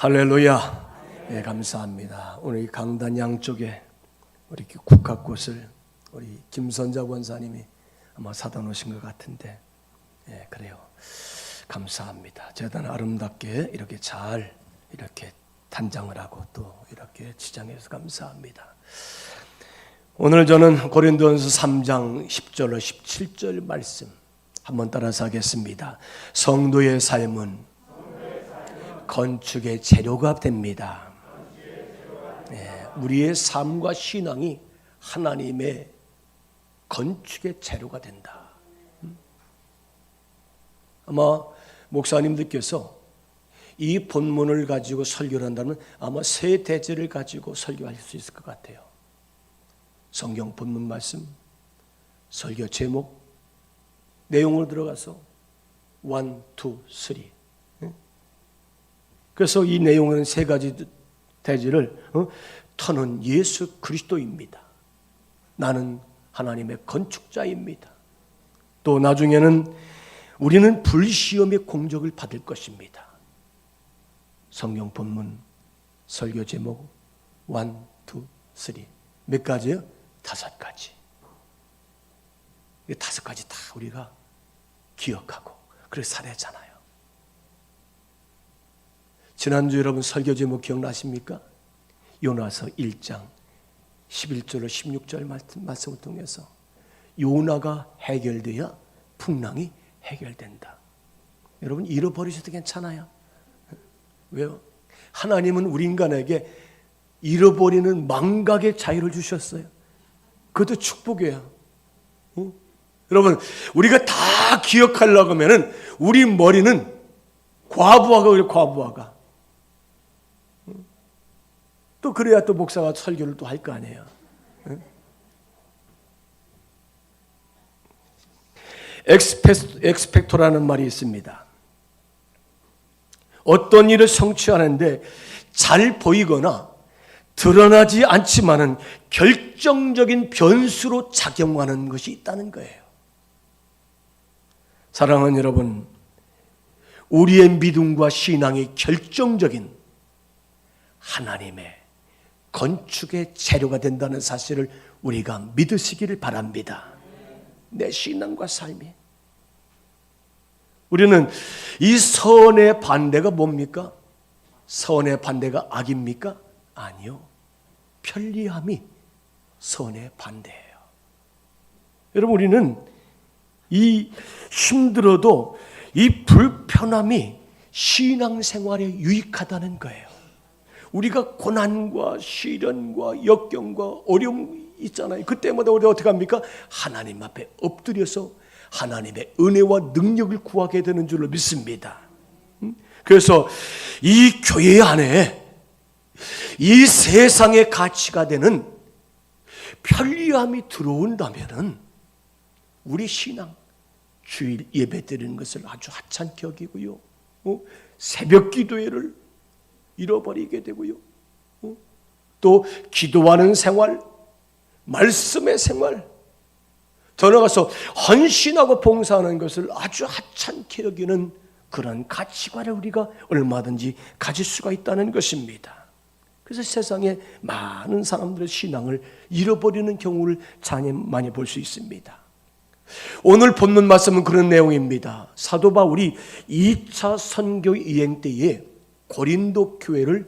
할렐루야. 예, 감사합니다. 오늘 이 강단 양쪽에 우리 국화꽃을 우리 김선자 권사님이 아마 사다 놓으신 것 같은데, 예, 그래요. 감사합니다. 재단 아름답게 이렇게 잘 이렇게 단장을 하고 또 이렇게 지장해서 감사합니다. 오늘 저는 고린도전서 3장 10절로 17절 말씀 한번 따라서 하겠습니다. 성도의 삶은 건축의 재료가 됩니다. 네, 우리의 삶과 신앙이 하나님의 건축의 재료가 된다. 아마 목사님들께서 이 본문을 가지고 설교를 한다면 아마 세 대제를 가지고 설교할 수 있을 것 같아요. 성경 본문 말씀, 설교 제목, 내용으로 들어가서 1, 2, 3. 그래서 이 내용은 세 가지 대지를 터는 예수 그리스도입니다. 나는 하나님의 건축자입니다. 또 나중에는 우리는 불시험의 공적을 받을 것입니다. 성경 본문 설교 제목 1, 2, 3. 몇 가지요? 5가지. 이 5가지 다 우리가 기억하고 그래서 살아야잖아요. 지난주 여러분 설교 제목 기억나십니까? 요나서 1장 11절로 16절 말씀을 통해서 요나가 해결돼야 풍랑이 해결된다. 여러분 잃어버리셔도 괜찮아요. 왜요? 하나님은 우리 인간에게 잃어버리는 망각의 자유를 주셨어요. 그것도 축복이에요. 여러분 우리가 다 기억하려고 하면은 우리 머리는 과부하가 그래, 과부하가. 또 그래야 또 목사가 설교를 또 할 거 아니에요. 엑스펙토라는 말이 있습니다. 어떤 일을 성취하는데 잘 보이거나 드러나지 않지만은 결정적인 변수로 작용하는 것이 있다는 거예요. 사랑하는 여러분, 우리의 믿음과 신앙이 결정적인 하나님의 건축의 재료가 된다는 사실을 우리가 믿으시기를 바랍니다. 내 신앙과 삶이. 우리는 이 선의 반대가 뭡니까? 선의 반대가 악입니까? 아니요. 편리함이 선의 반대예요. 여러분 우리는 이 힘들어도 이 불편함이 신앙생활에 유익하다는 거예요. 우리가 고난과 시련과 역경과 어려움이 있잖아요. 그때마다 우리가 어떻게 합니까? 하나님 앞에 엎드려서 하나님의 은혜와 능력을 구하게 되는 줄로 믿습니다. 그래서 이 교회 안에 이 세상의 가치가 되는 편리함이 들어온다면은 우리 신앙, 주일 예배 드리는 것을 아주 하찮게 여기고요. 새벽 기도회를 잃어버리게 되고요. 또 기도하는 생활, 말씀의 생활, 더 나아가서 헌신하고 봉사하는 것을 아주 하찮게 여기는 그런 가치관을 우리가 얼마든지 가질 수가 있다는 것입니다. 그래서 세상에 많은 사람들의 신앙을 잃어버리는 경우를 많이 볼 수 있습니다. 오늘 본문 말씀은 그런 내용입니다. 사도 바울이 2차 선교 여행 때에 고린도 교회를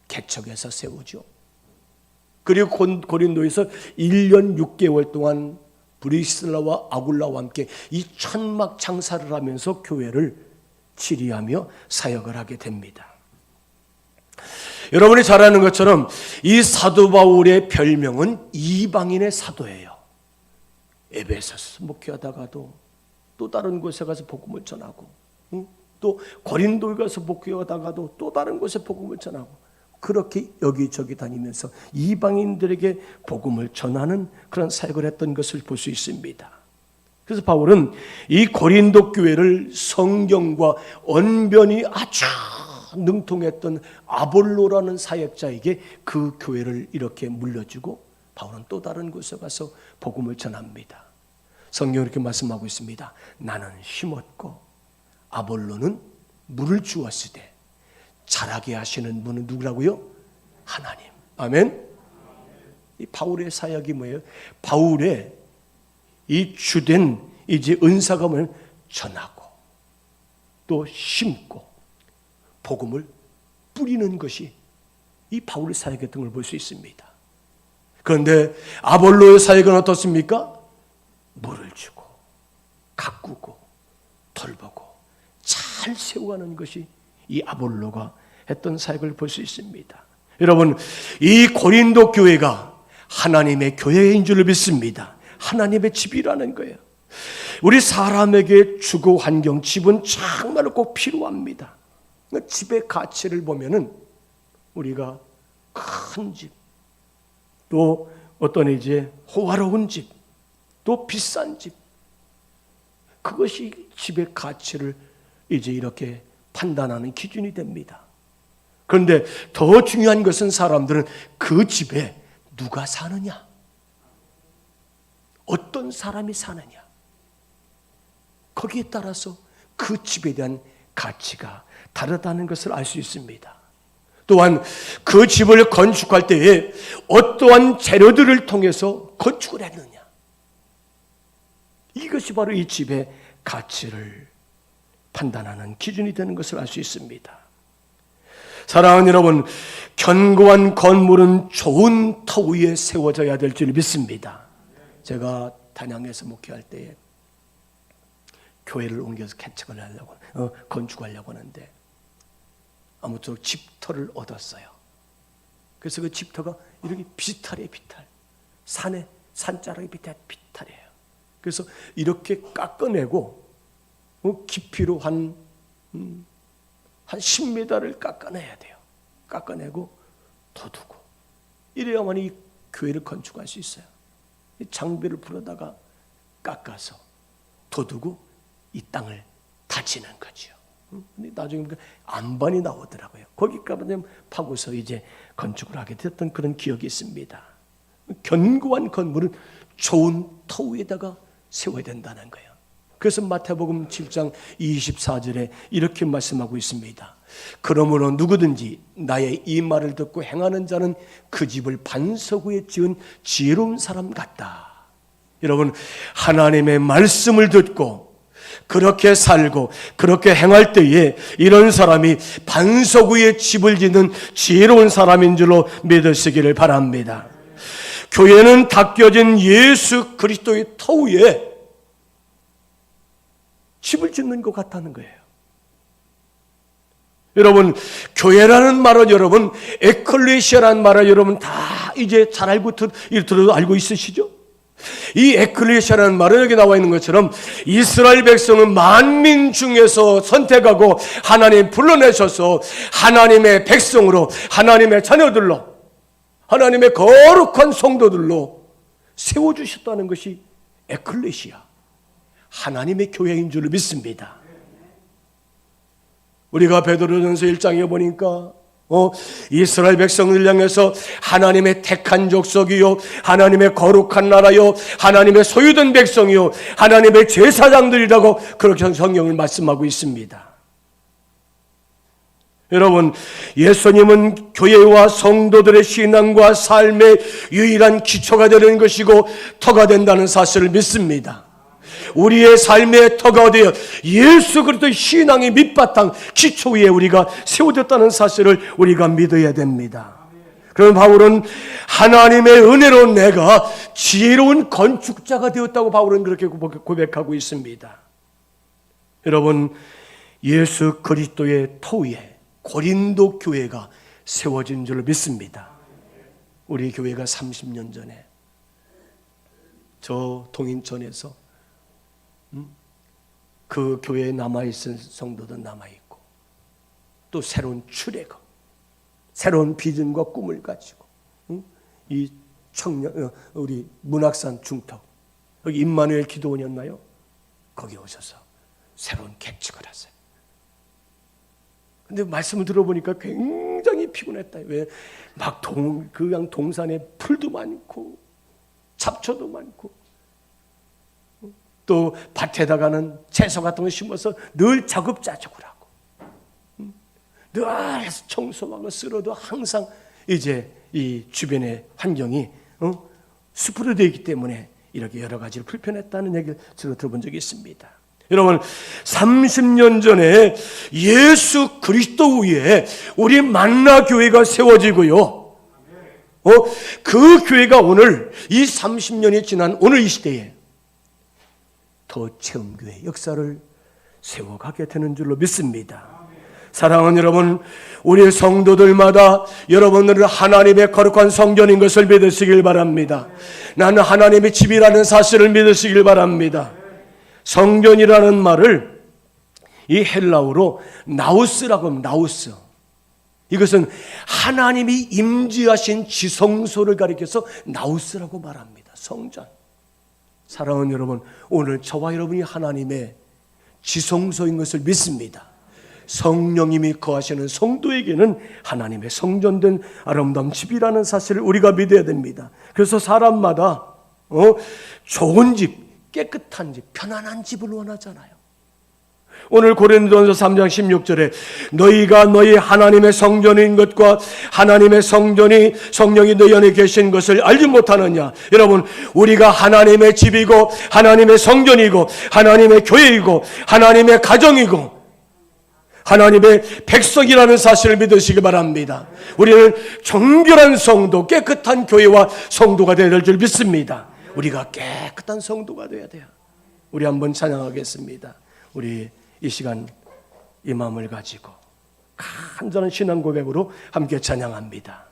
개척해서 세우죠. 그리고 고린도에서 1년 6개월 동안 브리스라와 아굴라와 함께 이 천막 장사를 하면서 교회를 치리하며 사역을 하게 됩니다. 여러분이 잘 아는 것처럼 이 사도 바울의 별명은 이방인의 사도예요. 에베소서 목회하다가도 또 다른 곳에 가서 복음을 전하고, 또 고린도에 가서 목회하다가도 또 다른 곳에 복음을 전하고, 그렇게 여기저기 다니면서 이방인들에게 복음을 전하는 그런 사역을 했던 것을 볼 수 있습니다. 그래서 바울은 이 고린도 교회를 성경과 언변이 아주 능통했던 아볼로라는 사역자에게 그 교회를 이렇게 물려주고 바울은 또 다른 곳에 가서 복음을 전합니다. 성경이 이렇게 말씀하고 있습니다. 나는 심었고 아볼로는 물을 주었으되 자라게 하시는 분은 누구라고요? 하나님. 아멘. 이 바울의 사역이 뭐예요? 바울의 이 주된 이제 은사가 뭐냐면 전하고 또 심고 복음을 뿌리는 것이 이 바울의 사역이었던 걸 볼 수 있습니다. 그런데 아볼로의 사역은 어떻습니까? 물을 주고 가꾸고 돌보고 잘 세워가는 것이 이 아볼로가 했던 사역을 볼 수 있습니다. 여러분, 이 고린도 교회가 하나님의 교회인 줄 믿습니다. 하나님의 집이라는 거예요. 우리 사람에게 주거 환경, 집은 정말로 꼭 필요합니다. 집의 가치를 보면은 우리가 큰 집, 또 어떤 이제 호화로운 집, 또 비싼 집, 그것이 집의 가치를 이제 이렇게 판단하는 기준이 됩니다. 그런데 더 중요한 것은 사람들은 그 집에 누가 사느냐, 어떤 사람이 사느냐, 거기에 따라서 그 집에 대한 가치가 다르다는 것을 알 수 있습니다. 또한 그 집을 건축할 때에 어떠한 재료들을 통해서 건축을 했느냐, 이것이 바로 이 집의 가치를 판단하는 기준이 되는 것을 알 수 있습니다. 사랑하는 여러분, 견고한 건물은 좋은 터 위에 세워져야 될 줄 믿습니다. 제가 단양에서 목회할 때에 교회를 옮겨서 개척을 하려고 건축하려고 하는데 아무쪼록 집터를 얻었어요. 그래서 그 집터가 이렇게 비탈이에요. 비탈. 산에 산자락이 비탈이에요. 그래서 이렇게 깎아내고 깊이로 한 10m를 깎아내야 돼요. 깎아내고 둬두고 이래야만 이 교회를 건축할 수 있어요. 장비를 불어다가 깎아서 둬두고 이 땅을 다지는 거죠. 근데 나중에 안반이 나오더라고요. 거기까지 파고서 이제 건축을 하게 됐던 그런 기억이 있습니다. 견고한 건물은 좋은 터 위에다가 세워야 된다는 거예요. 그래서 마태복음 7장 24절에 이렇게 말씀하고 있습니다. 그러므로 누구든지 나의 이 말을 듣고 행하는 자는 그 집을 반석 위에 지은 지혜로운 사람 같다. 여러분, 하나님의 말씀을 듣고 그렇게 살고 그렇게 행할 때에 이런 사람이 반석 위에 집을 짓는 지혜로운 사람인 줄로 믿으시기를 바랍니다. 교회는 닦여진 예수 그리스도의 터 위에 집을 짓는 것 같다는 거예요. 여러분, 교회라는 말은 여러분, 에클레시아라는 말은 여러분 다 이제 잘 알고 있으시죠? 이 에클레시아라는 말은 여기 나와 있는 것처럼 이스라엘 백성은 만민 중에서 선택하고 하나님 불러내셔서 하나님의 백성으로, 하나님의 자녀들로, 하나님의 거룩한 성도들로 세워주셨다는 것이 에클레시아, 하나님의 교회인 줄 믿습니다. 우리가 베드로전서 1장에 보니까 이스라엘 백성을 향해서 하나님의 택한 족속이요, 하나님의 거룩한 나라요, 하나님의 소유된 백성이요, 하나님의 제사장들이라고 그렇게 성경을 말씀하고 있습니다. 여러분, 예수님은 교회와 성도들의 신앙과 삶의 유일한 기초가 되는 것이고 터가 된다는 사실을 믿습니다. 우리의 삶의 터가 되어 예수 그리스도의 신앙의 밑바탕 기초 위에 우리가 세워졌다는 사실을 우리가 믿어야 됩니다. 그럼 바울은 하나님의 은혜로 내가 지혜로운 건축자가 되었다고 바울은 그렇게 고백하고 있습니다. 여러분, 예수 그리스도의 터 위에 고린도 교회가 세워진 줄 믿습니다. 우리 교회가 30년 전에 저 동인천에서 그 교회에 남아있은 성도도 남아있고 또 새로운 출애굽, 새로운 비전과 꿈을 가지고 이 청년, 우리 문학산 중턱, 여기 임마누엘 기도원이었나요? 거기 오셔서 새로운 개척을 하세요. 근데 말씀을 들어보니까 굉장히 피곤했다. 왜? 막 그냥 동산에 풀도 많고 잡초도 많고 또 밭에다가는 채소 같은 거 심어서 늘 자급자족을 하고 늘 청소하고 쓸어도 항상 이제 이 주변의 환경이 숲으로 되어 있기 때문에 이렇게 여러 가지로 불편했다는 얘기를 제가 들어본 적이 있습니다. 여러분, 30년 전에 예수 그리스도 위에 우리 만나 교회가 세워지고요. 그 교회가 오늘 이 30년이 지난 오늘 이 시대에 더 체험교회 역사를 세워가게 되는 줄로 믿습니다. 사랑하는 여러분, 우리 성도들마다 여러분들은 하나님의 거룩한 성전인 것을 믿으시길 바랍니다. 나는 하나님의 집이라는 사실을 믿으시길 바랍니다. 성전이라는 말을 이 헬라어로 나우스라고 합니다. 나우스. 이것은 하나님이 임재하신 지성소를 가리켜서 나우스라고 말합니다. 성전. 사랑하는 여러분, 오늘 저와 여러분이 하나님의 지성소인 것을 믿습니다. 성령님이 거하시는 성도에게는 하나님의 성전된 아름다운 집이라는 사실을 우리가 믿어야 됩니다. 그래서 사람마다 좋은 집, 깨끗한 집, 편안한 집을 원하잖아요. 오늘 고린도전서 3장 16절에 너희가 너희 하나님의 성전인 것과 하나님의 성전이 성령이 너희 안에 계신 것을 알지 못하느냐. 여러분, 우리가 하나님의 집이고 하나님의 성전이고 하나님의 교회이고 하나님의 가정이고 하나님의 백성이라는 사실을 믿으시기 바랍니다. 우리는 정결한 성도, 깨끗한 교회와 성도가 되어야 될 줄 믿습니다. 우리가 깨끗한 성도가 되어야 돼요. 우리 한번 찬양하겠습니다. 우리 이 시간 이 마음을 가지고 간절한 신앙 고백으로 함께 찬양합니다.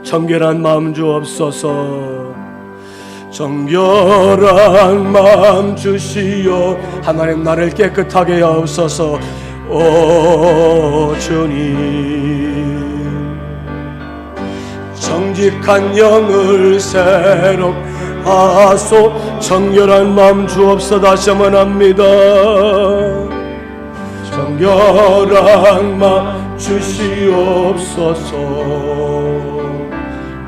정결한 마음 주옵소서. 정결한 마음 주시오. 하나님, 나를 깨끗하게 하옵소서. 오 주님, 정직한 영을 새롭게 하소. 정결한 마음 주옵소서. 다시 한번 합니다. 정결한 마음 주시옵소서.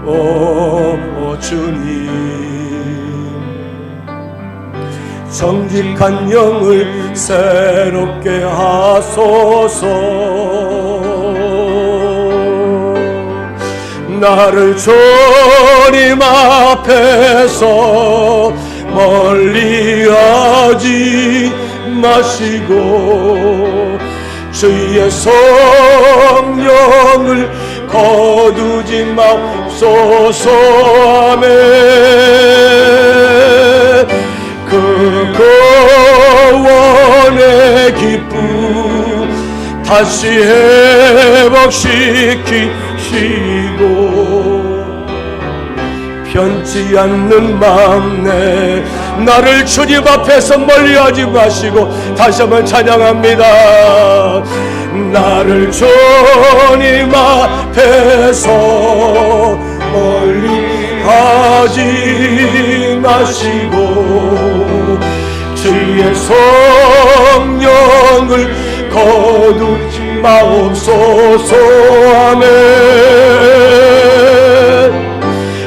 오 주님, 정직한 영을 새롭게 하소서. 나를 주님 앞에서 멀리하지 마시고 주의 성령을 거두지 마옵소서. 아멘. 그 구원의 기쁨 다시 회복시키시고 변치 않는 마음 내 나를 주님 앞에서 멀리하지 마시고 다시 한번 찬양합니다. 나를 주님 앞에서 멀리하지 마시고 주의 성령을 거두지 마옵소서. 아멘.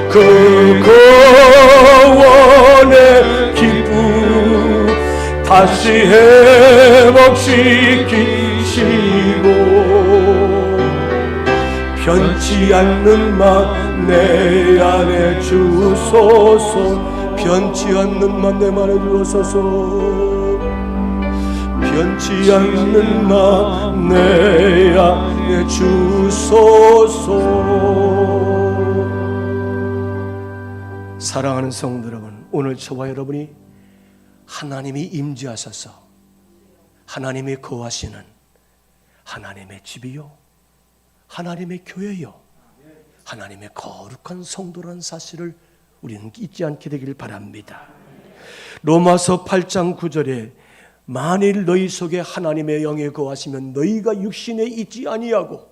그 구원의 기쁨 다시 회복시키시고 변치 않는 마음 내 안에 주소서. 변치 않는 마음 내 안에 주소서. 변치 않는 마음 내 안에 주소서. 사랑하는 성도 여러분, 오늘 저와 여러분이 하나님이 임재하셔서 하나님이 거하시는 하나님의 집이요, 하나님의 교회요, 하나님의 거룩한 성도라는 사실을 우리는 잊지 않게 되길 바랍니다. 로마서 8장 9절에 만일 너희 속에 하나님의 영에 거하시면 너희가 육신에 있지 아니하고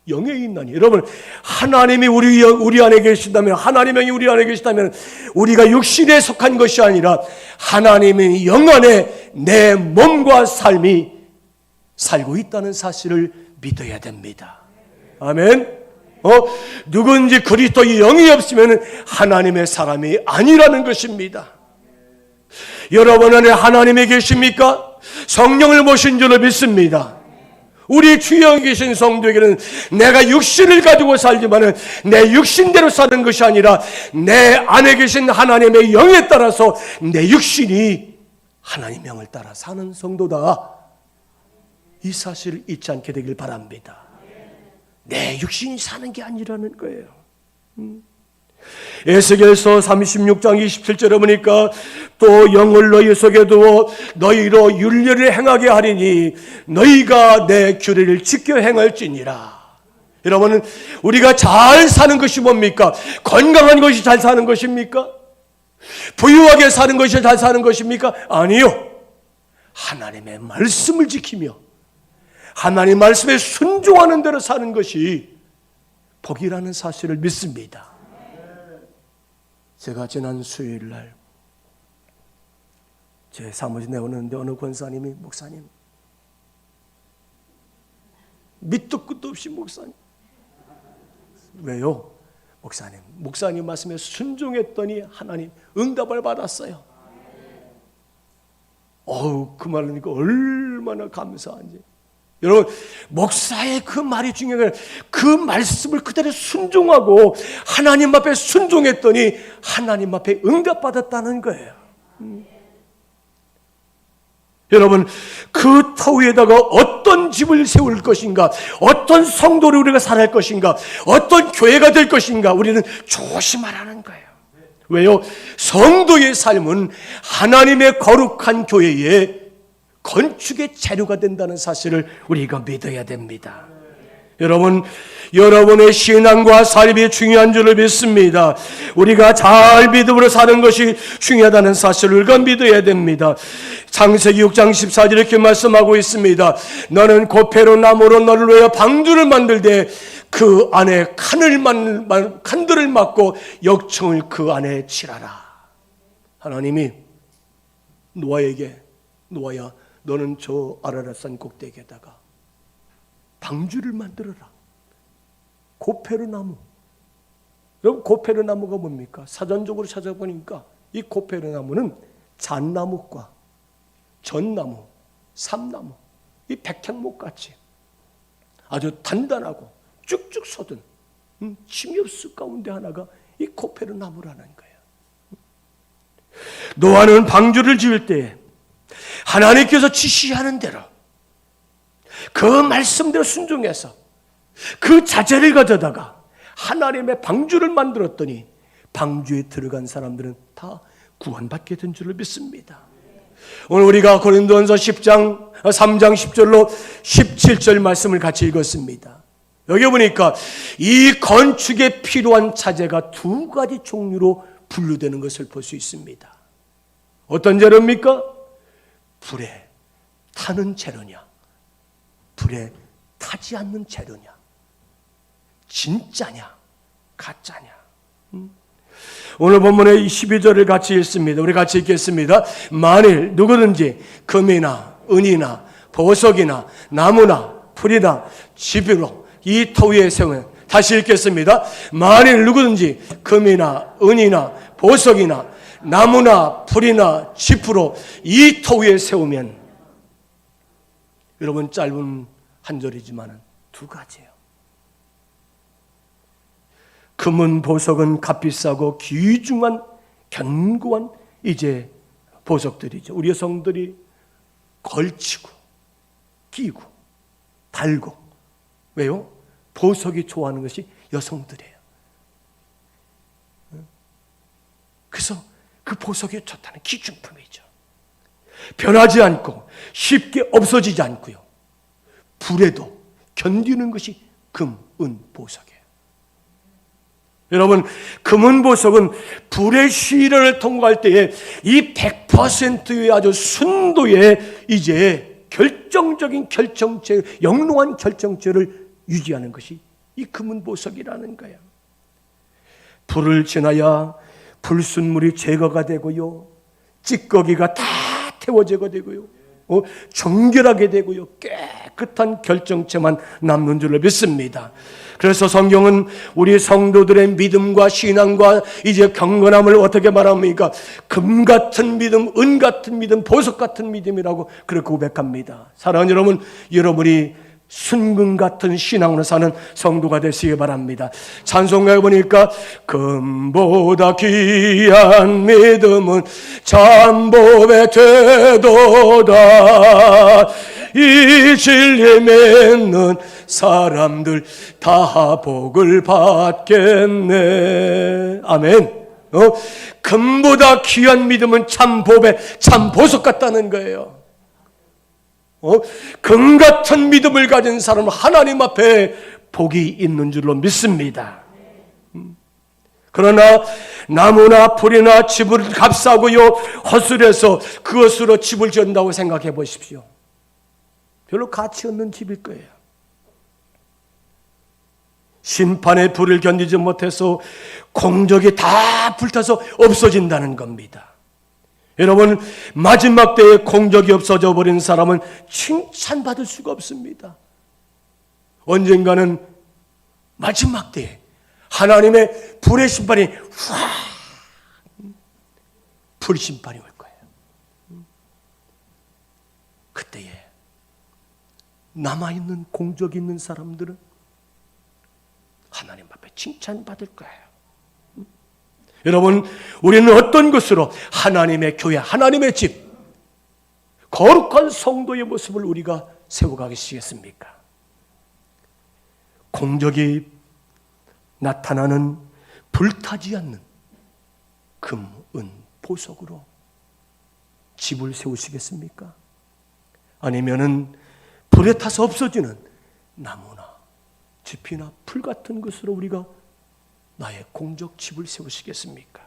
영에 있나니. 여러분, 하나님이 우리 안에 계신다면, 하나님의 영이 우리 안에 계시다면 우리가 육신에 속한 것이 아니라 하나님의 영 안에 내 몸과 삶이 살고 있다는 사실을 믿어야 됩니다. 아멘. 누군지 그리스도의 영이 없으면 하나님의 사람이 아니라는 것입니다. 여러분 안에 하나님이 계십니까? 성령을 모신 줄로 믿습니다. 우리 주여 계신 성도에게는 내가 육신을 가지고 살지만은 내 육신대로 사는 것이 아니라 내 안에 계신 하나님의 영에 따라서 내 육신이 하나님의 영을 따라 사는 성도다. 이 사실을 잊지 않게 되길 바랍니다. 내 육신이 사는 게 아니라는 거예요. 에스겔서 36장 27절에 보니까 또 영을 너희 속에 두어 너희로 윤례를 행하게 하리니 너희가 내 규례를 지켜 행할지니라. 여러분, 우리가 잘 사는 것이 뭡니까? 건강한 것이 잘 사는 것입니까? 부유하게 사는 것이 잘 사는 것입니까? 아니요. 하나님의 말씀을 지키며 하나님 말씀에 순종하는 대로 사는 것이 복이라는 사실을 믿습니다. 제가 지난 수요일 날 제 사무실에 내오는데 어느 권사님이 목사님, 밑도 끝도 없이 목사님. 왜요? 목사님 말씀에 순종했더니 하나님 응답을 받았어요. 그 말을 하니까 얼마나 감사한지. 여러분, 목사의 그 말이 중요한 게 아니라 그 말씀을 그대로 순종하고 하나님 앞에 순종했더니 하나님 앞에 응답받았다는 거예요. 여러분, 그 터위에다가 어떤 집을 세울 것인가, 어떤 성도를 우리가 살할 것인가, 어떤 교회가 될 것인가, 우리는 조심하라는 거예요. 왜요? 성도의 삶은 하나님의 거룩한 교회의 건축의 재료가 된다는 사실을 우리가 믿어야 됩니다. 여러분, 여러분의 신앙과 삶이 중요한 줄을 믿습니다. 우리가 잘 믿음으로 사는 것이 중요하다는 사실을 우리가 믿어야 됩니다. 창세기 6장 14절 이렇게 말씀하고 있습니다. 너는 고페로 나무로 너를 위하여 방주를 만들되 그 안에 칸들을 막고 역청을 그 안에 칠하라. 하나님이 노아야, 너는 저 아라랏산 꼭대기에다가 방주를 만들어라. 고페르 나무. 여러분, 고페르 나무가 뭡니까? 사전적으로 찾아보니까 이 고페르 나무는 잣나무과 전나무, 삼나무, 이 백향목같이 아주 단단하고 쭉쭉 솟은 침엽수 가운데 하나가 이 고페르 나무라는 거예요. 노아는 방주를 지을 때 하나님께서 지시하는 대로 그 말씀대로 순종해서 그 자재를 가져다가 하나님의 방주를 만들었더니 방주에 들어간 사람들은 다 구원받게 된 줄을 믿습니다. 오늘 우리가 고린도전서 3장 10절로 17절 말씀을 같이 읽었습니다. 여기 보니까 이 건축에 필요한 자재가 두 가지 종류로 분류되는 것을 볼 수 있습니다. 어떤 재료입니까? 불에 타는 재료냐, 불에 타지 않는 재료냐, 진짜냐, 가짜냐. 오늘 본문의 12절을 같이 읽습니다. 우리 같이 읽겠습니다. 만일 누구든지 금이나 은이나 보석이나 나무나 풀이나 집으로 이 터 위에 세우면, 다시 읽겠습니다. 만일 누구든지 금이나 은이나 보석이나 나무나 풀이나 짚으로 이 터 위에 세우면, 여러분, 짧은 한 절이지만 두 가지예요. 금은 보석은 값비싸고 귀중한 견고한 이제 보석들이죠. 우리 여성들이 걸치고 끼고 달고, 왜요? 보석이 좋아하는 것이 여성들이에요. 그래서 그 보석이 좋다는 기준품이죠. 변하지 않고 쉽게 없어지지 않고요, 불에도 견디는 것이 금, 은, 보석이에요. 여러분, 금은 보석은 불의 시련을 통과할 때에 이 100%의 아주 순도의 이제 결정적인 결정체, 영롱한 결정체를 유지하는 것이 이 금은 보석이라는 거예요. 불을 지나야 불순물이 제거가 되고요, 찌꺼기가 다 태워제거 되고요, 정결하게 되고요, 깨끗한 결정체만 남는 줄로 믿습니다. 그래서 성경은 우리 성도들의 믿음과 신앙과 이제 경건함을 어떻게 말합니까? 금 같은 믿음, 은 같은 믿음, 보석 같은 믿음이라고 그렇게 고백합니다. 사랑하는 여러분, 여러분이 순금 같은 신앙으로 사는 성도가 되시기 바랍니다. 찬송가에 보니까 금보다 귀한 믿음은 참보배 되도다. 이 진리 맺는 사람들 다 복을 받겠네. 아멘. 금보다 귀한 믿음은 참 보배, 참 보석 같다는 거예요. 금 같은 믿음을 가진 사람은 하나님 앞에 복이 있는 줄로 믿습니다. 그러나 나무나 풀이나 집을 값싸고요 허술해서 그것으로 집을 지은다고 생각해 보십시오. 별로 가치 없는 집일 거예요. 심판의 불을 견디지 못해서 공적이 다 불타서 없어진다는 겁니다. 여러분, 마지막 때에 공적이 없어져 버린 사람은 칭찬받을 수가 없습니다. 언젠가는 마지막 때에 하나님의 불의 심판이 불심판이 올 거예요. 그때에 남아있는 공적 있는 사람들은 하나님 앞에 칭찬받을 거예요. 여러분, 우리는 어떤 것으로 하나님의 교회, 하나님의 집, 거룩한 성도의 모습을 우리가 세워가겠습니까? 공적이 나타나는 불타지 않는 금, 은, 보석으로 집을 세우시겠습니까? 아니면은 불에 타서 없어지는 나무나 짚이나 풀 같은 것으로 우리가 나의 공적 집을 세우시겠습니까?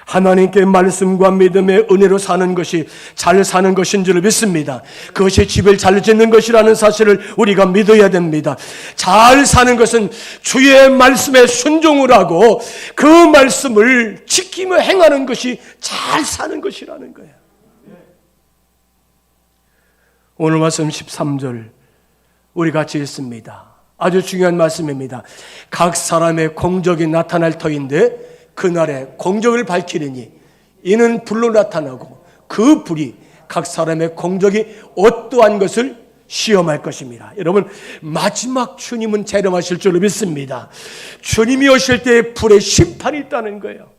하나님께 말씀과 믿음의 은혜로 사는 것이 잘 사는 것인 줄 믿습니다. 그것이 집을 잘 짓는 것이라는 사실을 우리가 믿어야 됩니다. 잘 사는 것은 주의 말씀에 순종을 하고 그 말씀을 지키며 행하는 것이 잘 사는 것이라는 거예요. 오늘 말씀 13절 우리 같이 읽습니다. 아주 중요한 말씀입니다. 각 사람의 공적이 나타날 터인데 그날에 공적을 밝히리니 이는 불로 나타나고 그 불이 각 사람의 공적이 어떠한 것을 시험할 것입니다. 여러분, 마지막 주님은 재림하실 줄로 믿습니다. 주님이 오실 때 불의 심판이 있다는 거예요.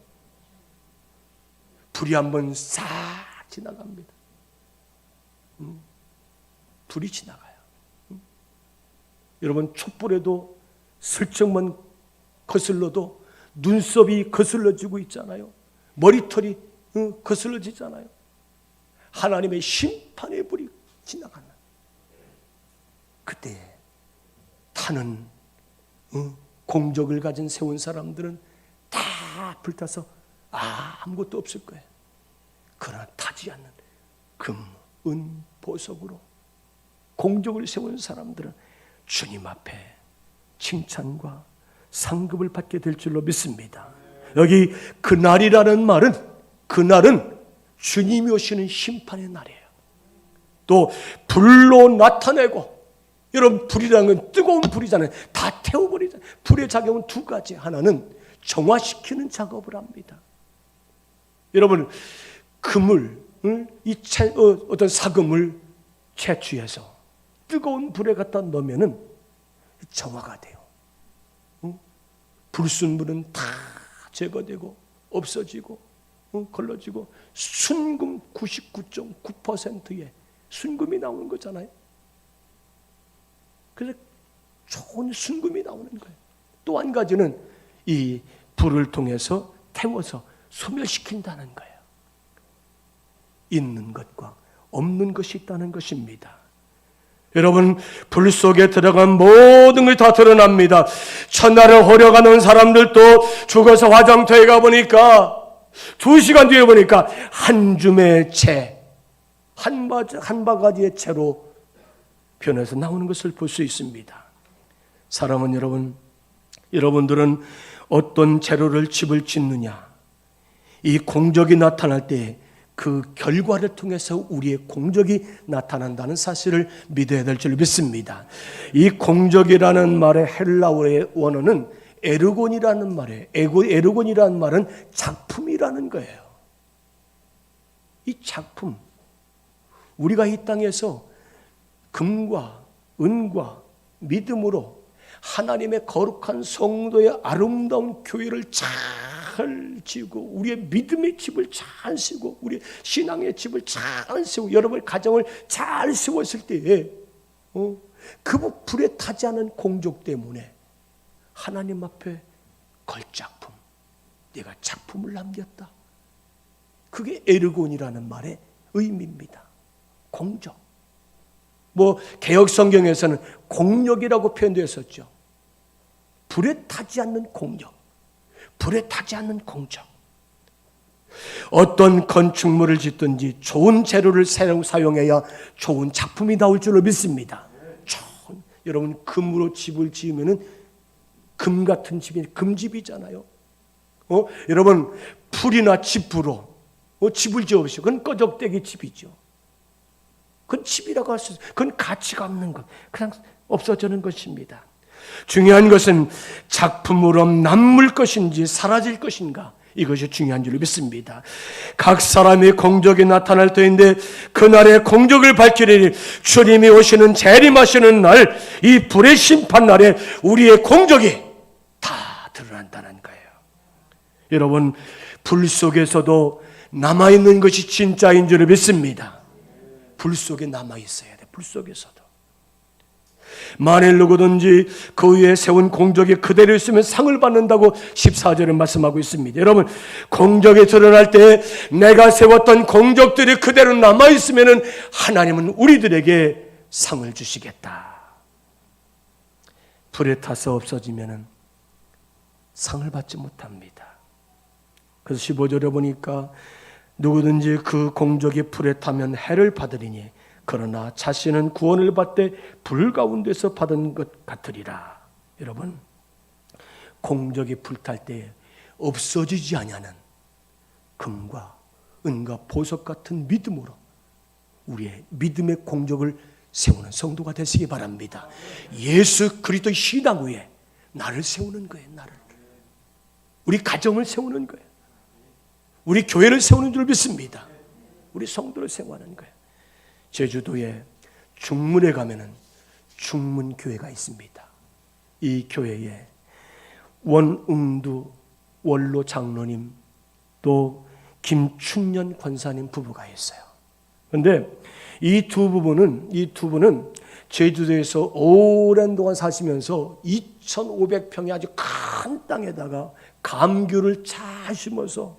불이 한번 싹 지나갑니다. 불이 지나가요. 여러분, 촛불에도 슬쩍만 거슬러도 눈썹이 거슬러지고 있잖아요. 머리털이 거슬러지잖아요. 하나님의 심판의 불이 지나가는 그때 타는 공적을 가진 세운 사람들은 다 불타서 아무것도 없을 거예요. 그러나 타지 않는 금, 은, 보석으로 공적을 세운 사람들은 주님 앞에 칭찬과 상급을 받게 될 줄로 믿습니다. 여기 그날이라는 말은 그날은 주님이 오시는 심판의 날이에요. 또 불로 나타내고, 여러분, 불이라는 건 뜨거운 불이잖아요. 다 태워버리잖아요. 불의 작용은 두 가지. 하나는 정화시키는 작업을 합니다. 여러분, 금을 어떤 사금을 채취해서 뜨거운 불에 갖다 넣으면은 정화가 돼요. 불순물은 다 제거되고 없어지고 걸러지고 순금 99.9%의 순금이 나오는 거잖아요. 그래서 좋은 순금이 나오는 거예요. 또 한 가지는 이 불을 통해서 태워서 소멸시킨다는 거예요. 있는 것과 없는 것이 있다는 것입니다. 여러분, 불 속에 들어간 모든 것이 다 드러납니다. 첫날을 호려가는 사람들도 죽어서 화장터에 가보니까 2시간 뒤에 보니까 한 줌의 채, 한 바가지의 채로 변해서 나오는 것을 볼 수 있습니다. 사랑하는 여러분, 여러분들은 어떤 재료를 집을 짓느냐, 이 공적이 나타날 때 그 결과를 통해서 우리의 공적이 나타난다는 사실을 믿어야 될 줄 믿습니다. 이 공적이라는 말의 헬라어의 원어는 에르곤이라는 말이에요. 에르곤이라는 말은 작품이라는 거예요. 이 작품, 우리가 이 땅에서 금과 은과 믿음으로 하나님의 거룩한 성도의 아름다운 교회를 잘 지고 우리의 믿음의 집을 잘 세우고 우리의 신앙의 집을 잘 세우고 여러분의 가정을 잘 세웠을 때에 그 불에 타지 않은 공적 때문에 하나님 앞에 걸작품, 내가 작품을 남겼다. 그게 에르곤이라는 말의 의미입니다. 공적. 개역 성경에서는 공력이라고 표현되었었죠. 불에 타지 않는 공력, 불에 타지 않는 공적. 어떤 건축물을 짓든지 좋은 재료를 사용해야 좋은 작품이 나올 줄로 믿습니다. 여러분 금으로 집을 지으면은 금 같은 집이 금집이잖아요. 여러분 풀이나 짚으로 집을 지어보시오. 그건 꺼적대기 집이죠. 그건 집이라고 할 수 있어요. 그건 가치가 없는 것, 그냥 없어지는 것입니다. 중요한 것은 작품으로 남을 것인지 사라질 것인가, 이것이 중요한 줄 믿습니다. 각 사람의 공적이 나타날 터인데 그날의 공적을 밝히리니 주님이 오시는 재림하시는 날, 이 불의 심판 날에 우리의 공적이 다 드러난다는 거예요. 여러분 불 속에서도 남아있는 것이 진짜인 줄 믿습니다. 불 속에 남아있어야 돼. 불 속에서도. 만일 누구든지 그 위에 세운 공적이 그대로 있으면 상을 받는다고 14절에 말씀하고 있습니다. 여러분 공적이 드러날 때 내가 세웠던 공적들이 그대로 남아있으면 하나님은 우리들에게 상을 주시겠다. 불에 타서 없어지면 상을 받지 못합니다. 그래서 15절에 보니까 누구든지 그 공적이 불에 타면 해를 받으리니 그러나 자신은 구원을 받되 불 가운데서 받은 것 같으리라. 여러분 공적이 불탈 때 없어지지 아니하는 금과 은과 보석 같은 믿음으로 우리의 믿음의 공적을 세우는 성도가 되시기 바랍니다. 예수 그리스도의 신앙 위에 나를 세우는 거예요. 나를. 우리 가정을 세우는 거예요. 우리 교회를 세우는 줄 믿습니다. 우리 성도를 세우는 거예요. 제주도에 중문에 가면은 중문교회가 있습니다. 이 교회에 원응두 원로 장로님 또 김충년 권사님 부부가 있어요. 그런데 이 두 부부는 제주도에서 오랜 동안 사시면서 2,500평의 아주 큰 땅에다가 감귤을 잘 심어서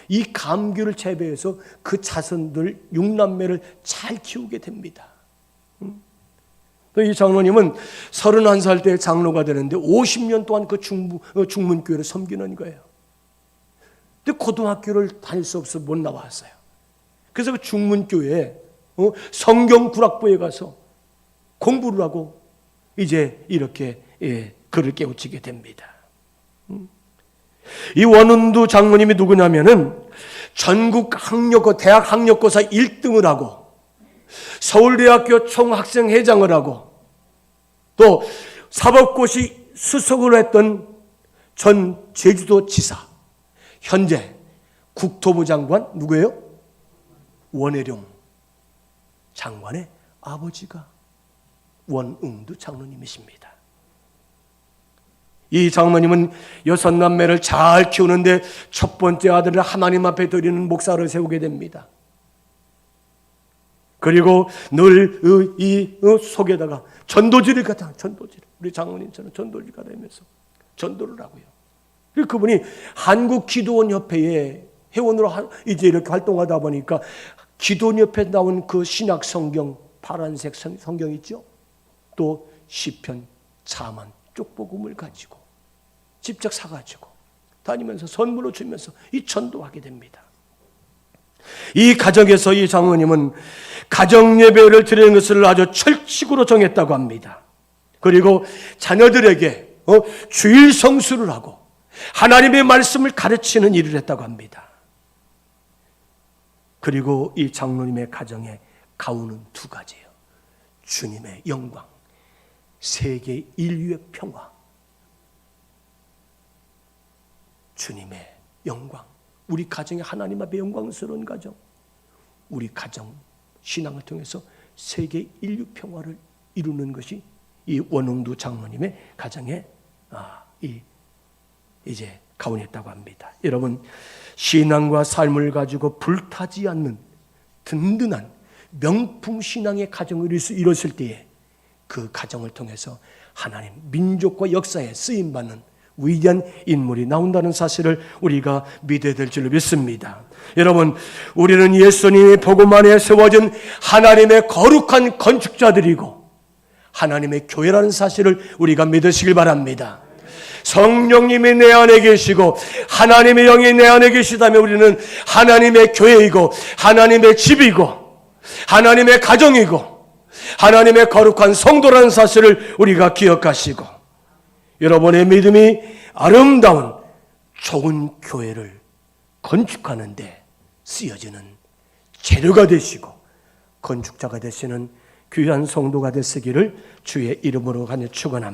이 감귤을 재배해서 그 자손들 6남매를 잘 키우게 됩니다. 또 이 장로님은 31살 때 장로가 되는데 50년 동안 그 중문교회를 섬기는 거예요. 근데 고등학교를 다닐 수 없어서 못 나왔어요. 그래서 그 중문교회에 성경구락부에 가서 공부를 하고 이제 이렇게 글을 깨우치게 됩니다. 이 원운두 장로님이 누구냐면은 전국 대학 학력고사 1등을 하고 서울대학교 총학생회장을 하고 또 사법고시 수석을 했던 전 제주도지사, 현재 국토부 장관 누구예요? 원혜룡 장관의 아버지가 원응두 장로님이십니다. 이 장로님은 6남매를 잘 키우는데 첫 번째 아들을 하나님 앞에 드리는 목사를 세우게 됩니다. 그리고 늘 이 속에다가 전도지를 갖다, 우리 장로님처럼 전도지를 갖다면서 전도를 하고요. 그리고 그분이 한국기도원협회의 회원으로 이제 이렇게 활동하다 보니까 기도원협회에 나온 그 신약 성경 파란색 성경 있죠? 또 시편, 자만, 쪽복음을 가지고 직접 사가지고 다니면서 선물로 주면서 이 전도하게 됩니다. 이 가정에서 이 장로님은 가정 예배를 드리는 것을 아주 철칙으로 정했다고 합니다. 그리고 자녀들에게 주일 성수를 하고 하나님의 말씀을 가르치는 일을 했다고 합니다. 그리고 이 장로님의 가정의 가운은 두 가지예요. 주님의 영광, 세계 인류의 평화. 주님의 영광, 우리 가정이 하나님 앞에 영광스러운 가정, 우리 가정 신앙을 통해서 세계 인류 평화를 이루는 것이 이 원흥두 장로님의 가정의 이제 가운이었다고 합니다. 여러분, 신앙과 삶을 가지고 불타지 않는 든든한 명품 신앙의 가정을 이뤘을 때에 그 가정을 통해서 하나님 민족과 역사에 쓰임받는 위대한 인물이 나온다는 사실을 우리가 믿어야 될 줄로 믿습니다. 여러분, 우리는 예수님의 복음 안에 세워진 하나님의 거룩한 건축자들이고 하나님의 교회라는 사실을 우리가 믿으시길 바랍니다. 성령님이 내 안에 계시고 하나님의 영이 내 안에 계시다면 우리는 하나님의 교회이고 하나님의 집이고 하나님의 가정이고 하나님의 거룩한 성도라는 사실을 우리가 기억하시고 여러분의 믿음이 아름다운 좋은 교회를 건축하는 데 쓰여지는 재료가 되시고 건축자가 되시는 귀한 성도가 되시기를 주의 이름으로 간절히 축원합니다.